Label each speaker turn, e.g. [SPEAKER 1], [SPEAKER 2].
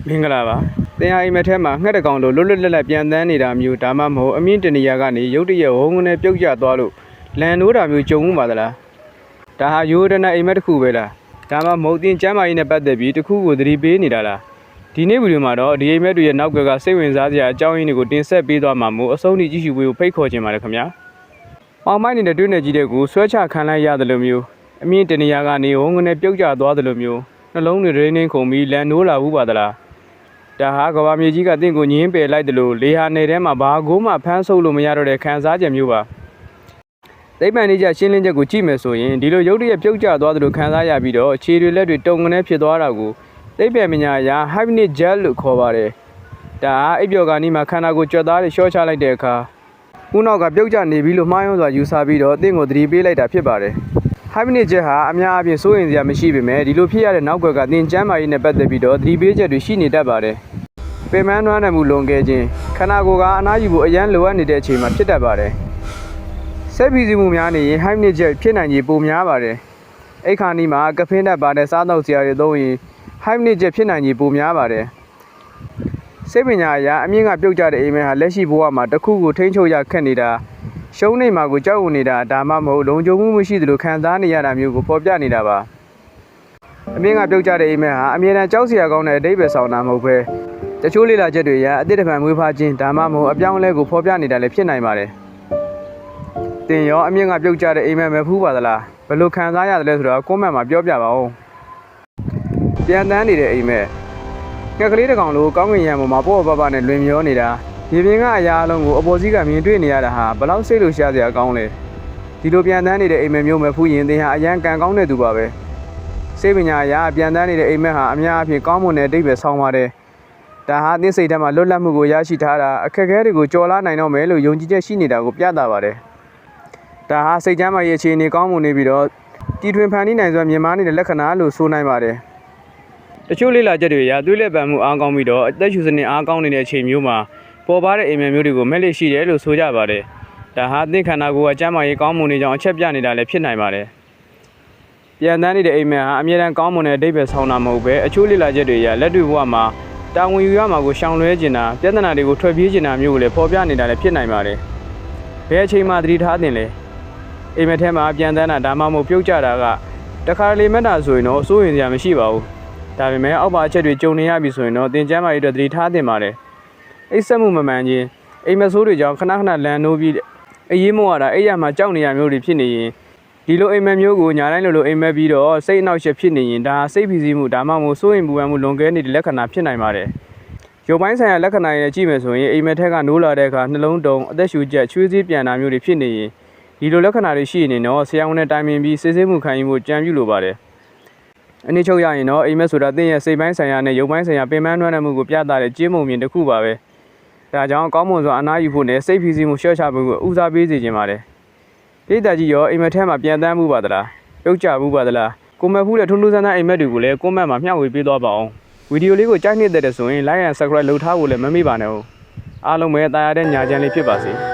[SPEAKER 1] မင်္ဂလာပါတင်ဟာအိမ်မက်ထဲမှာငှက်တကောင်လိုလွတ်လွတ်လပ်လပ်ပြန်တန်းနေတာမျိုးဒါမှမဟုတ်အမြင့်တနေရာကနေရုတ်တရက်ဝုန်းကနေပြုတ်ကျသွားလို့လန်နိုးတာမျိုးကြုံမှုပါသလားဒါဟာရိုးရတဲ့အိမ်မက်တစ်ခုပဲလားဒါမှမဟုတ်တင်ကျမ်းမာရေးနဲ့ပတ်သက်ပြီးတစ်ခုကိုသတိပေးနေတာလားဒီနေ့ဗီဒီယိုမှာတော့ဒီအိမ်မက်တွေရဲ့နောက်ကစိတ်ဝင်စားစရာအကြောင်းရင်းတွေကိုတင်ဆက်ပေးသွားမှာမို့အဆုံးထိကြည့်ရှုပေးဖို့ဖိတ်ခေါ်ချင်ပါတယ်ခင်ဗျာအောင်မိုက်နေတဲ့တွင်းနေကြီးတဲ့ကိုဆွဲချခံလိုက်ရတယ်လို့မျိုးအမြင့်တနေရာကနေဝုန်းကနေပြုတ်ကျသွားတယ်လို့မျိုးနှလုံးတွေရင်းနှင်းခုန်ပြီးလန်နိုးလာဘူးပါသလားဒါဟာကဘာမြေကြီးကတင့်ကိုညင်းပယ်လိုက်တယ်လို့လေဟာနယ်ထဲမှာဘာကိုမှဖမ်းဆုပ်လို့မရတော့တဲ့ခံစားချက်မျိုးပါသိပ္ပံနည်းကျရှင်းလင်းချက်ကိုကြည့်မယ်ဆိုရင်ဒီလိုရုပ်တရက်ပြုတ်ကျသွားတယ်လို့ခံစားရပြီးတော့ခြေတွေလက်တွေတုံငနေဖြစ်သွားတာကိုသိပ္ပံပညာအရ hypnic gel လို့ခေါ်ပါတယ်ဒါဟာအိပ်ပျော်ခါနီးမှာခန္ဓာကိုယ်ကြွက်သားတွေရှော့ချလိုက်တဲ့အခါဦးနောက်ကပြုတ်ကျနေပြီလို့မှားယွင်းစွာယူဆပြီးတော့တင့်ကိုသတိပေးလိုက်တာဖြစ်ပါတယ်hypnic gel ဟာအများအပြားစိုးရင်စရာမရှိပေမဲ့ဒီလိုဖြစ်ရတဲ့နောက်ွက်ကတင်ကျမ်းမာရေးနဲ့ပတ်သက်ပြီးတော့သတိပေးချက်တွေရှိနေတတ်ပါတယ်ပင်မနှွမ်းနယ်မှုလွန်ကဲခြင်းခန္ဓာကိုယ်ကအနားယူဖို့အရန်လိုအပ်နေတဲ့အချိန်မှာဖြစ်တတ်ပါတယ်စိတ်ဖိစီးမှုများနေရင် hypnic gel ဖြစ်နိုင်ခြေပိုများပါတယ်အိတ်ခါနီးမှာကဖင်းနဲ့ပါတဲ့စားသောက်စရာတွေသုံးရင် hypnic gel ဖြစ်နိုင်ခြေပိုများပါတယ်စိတ်ပညာအရအမြင့်ကပြုတ်ကျတဲ့အိမ်မက်ဟာလက်ရှိဘဝမှာတစ်ခုကိုထိန်းချုပ်ရခက်နေတာရှုံးနေမှာကိုကြောက်ရွံ့နေတာဒါမှမဟုတ်လုံခြုံမှုမရှိသလိုခံစားနေရတာမျိုးကိုဖော်ပြနေတာပါအမြင့်ကပြုတ်ကျတဲ့အိမ်မက်ဟာအမြဲတမ်းကြောက်စရာကောင်းတဲ့အဓိပ္ပာယ်ဆောင်တာမဟုတ်ပဲတချို့လေ့လာချက်တွေအရအသစ်တစ်ဖန်မွေးဖွားခြင်းဒါမှမဟုတ်အပြောင်းအလဲကိုဖော်ပြနေတာလည်းဖြစ်နိုင်ပါတယ်တင်ရောအမြင့်ကပြုတ်ကျတဲ့အိမ်မက်မဖူးပါသလားဘယ်လိုခံစားရတယ်လဲဆိုတော့ကွန်မန့်မှာပြောပြပါဦးပြန်တန်းနေတဲ့အိမ်မက်ငှက်ကလေးတစ်ကောင်လိုကောင်းကင်ရံပေါ်မှာပေါ့ပေါ့နဲ့လွင်မျောနေတာရေပြင်ကအရာအလုံးကိုအပေါ်စီးကမြင်တွေ့နေရတာဟာဘယ်လောက်စိတ်လို့ရှားစရာကောင်းလဲဒီလိုပြန်တန်းနေတဲ့အိမ်မက်မျိုးမဖူးရင်သင်ဟာအရန်ကံကောင်းတဲ့သူပါပဲစိတ်ပညာအရပြန်တန်းနေတဲ့အိမ်မက်ဟာအများအပြားကောင်းမွန်တဲ့အဓိပ္ပာယ်ဆောင်ပါတယ်ဒါဟာသင်စိတ်ထဲမှာလွတ်လပ်မှုကိုရရှိထားတာအခက်အခဲတွေကိုကျော်လွှားနိုင်တော့မယ်လို့ယုံကြည်ချက်ရှိနေတာကိုပြသပါတယ်ဒါဟာစိတ်ချမ်းသာရေးအခြေအနေကောင်းမွန်နေပြီးတော့တီထွင်ဖန်တီးနိုင်စွာမြင်မာနေတဲ့လက္ခဏာလို့ဆိုနိုင်ပါတယ်တချို့လေ့လာချက်တွေအရသွေးလက်ပံမှုအားကောင်းပြီးတော့အသက်ရှူစနစ်အားကောင်းနေတဲ့အချိန်မျိုးမှာပေါ်ပါတဲ့အိမ်မက်မျိုးတွေကိုမဲ့လက်ရှိတယ်လို့ဆိုကြပါတယ်ဒါဟာသင်ခန္ဓာကိုယ်ကကျန်းမာရေးကောင်းမွန်နေကြောင်းအချက်ပြနေတာလည်းဖြစ်နိုင်ပါတယ်ပြန်တန်းနေတဲ့အိမ်မက်ဟာအမြဲတမ်းကောင်းမွန်တဲ့အဓိပ္ပာယ်ဆောင်တာမဟုတ်ပဲအချို့လေ့လာချက်တွေအရလက်တွေ့ဘဝမှာတာဝန်ယူရမှာကိုရှောင်လွှဲခြင်းတာပြဿနာတွေကိုထွက်ပြေးခြင်းတာမျိုးကိုလည်းဖော်ပြနေတာလည်းဖြစ်နိုင်ပါတယ်ဘယ်အချိန်မှသတိထားသင့်လဲအိမ်မက်ထဲမှာပြန်တန်းတာဒါမှမဟုတ်ပြုတ်ကျတာကတခါလေမဲ့တာဆိုရင်တော့စိုးရင်စရာမရှိပါဘူးဒါပေမဲ့အောက်ပါအချက်တွေကြုံနေရပြီဆိုရင်တော့သင်ကျမ်းမာရေးအတွက်သတိထားသင့်ပါတယ်အိပ်စက်မှုမမှန်ခြင်းအိမ်မက်ဆိုးတွေကြောင့်ခဏခဏလန်နိုးပြီးအေးရေးမောရတာအိပ်ရမှာကြောက်နေရမျိုးတွေဖြစ်နေရင်ဒီလိုအိမ်မက်မျိုးကိုညာတိုင်းလိုအိမ်မက်ပြီးတော့စိတ်အနှောက်အယှက်ဖြစ်နေရင်ဒါစိတ်ဖိစီးမှုဒါမှမဟုတ်စိုးရိမ်ပူပန်မှုလွန်ကဲနေတဲ့လက္ခဏာဖြစ်နိုင်ပါတယ်ရုပ်ပိုင်းဆိုင်ရာလက္ခဏာတွေကြည့်မယ်ဆိုရင်အိမ်မက်ထက်ကနိုးလာတဲ့အခါနှလုံးတုံအသက်ရှူချက်ချွေးစည်းပြန်တာမျိုးတွေဖြစ်နေရင်ဒီလိုလက္ခဏာတွေရှိနေတော့ဆရာဝန်နဲ့တိုင်ပင်ပြီးစစ်ဆေးမှုခံယူမှုကြံပြုလိုပါတယ်အနည်းချုပ်ရရင်တော့အိမ်မက်ဆိုတာသင်ရဲ့စိတ်ပိုင်းဆိုင်ရာနဲ့ရုပ်ပိုင်းဆိုင်ရာပင်ပန်းနှွမ်းနယ်မှုကိုပြသတဲ့ကျင်းမုံမြင်တစ်ခုပါပဲဒါကြောင့်ကောင်းမွန်စွာအနားယူဖို့နဲ့စိတ်ဖိစီးမှုရှော့ချဖို့ကိုဦးစားပေးစေချင်ပါတယ်ပြည်သားကြီးရောအိမ်မက်ထဲမှာပြန်တန်းမှုပါသလားပြုတ်ကျမှုပါသလားကိုမက်ဖူးတဲ့ထွန်းထူးဆန်းဆန်းအိမ်မက်တွေကိုလည်းကွန်မန့်မှာမျှဝေပေးသွားပါအောင်ဗီဒီယိုလေးကိုကြိုက်နေတဲ့ဆိုရင် like and subscribe လုပ်ထားဖို့လည်းမမေ့ပါနဲ့အားလုံးပဲတာယာတဲ့ညာချမ်းလေးဖြစ်ပါစေ